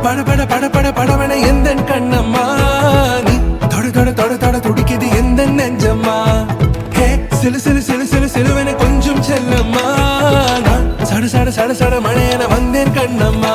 பட பட பட பட படவன எந்த கண்ணம்மா நீ தொட தொட தொட தொட துடிக்குது எந்த நெஞ்சம்மா ஹே சிலு சிலு சிலு சிலு சிலுவன கொஞ்சம் செல்லம்மா நான் சட சட சட சட மழையன வந்தேன் கண்ணம்மா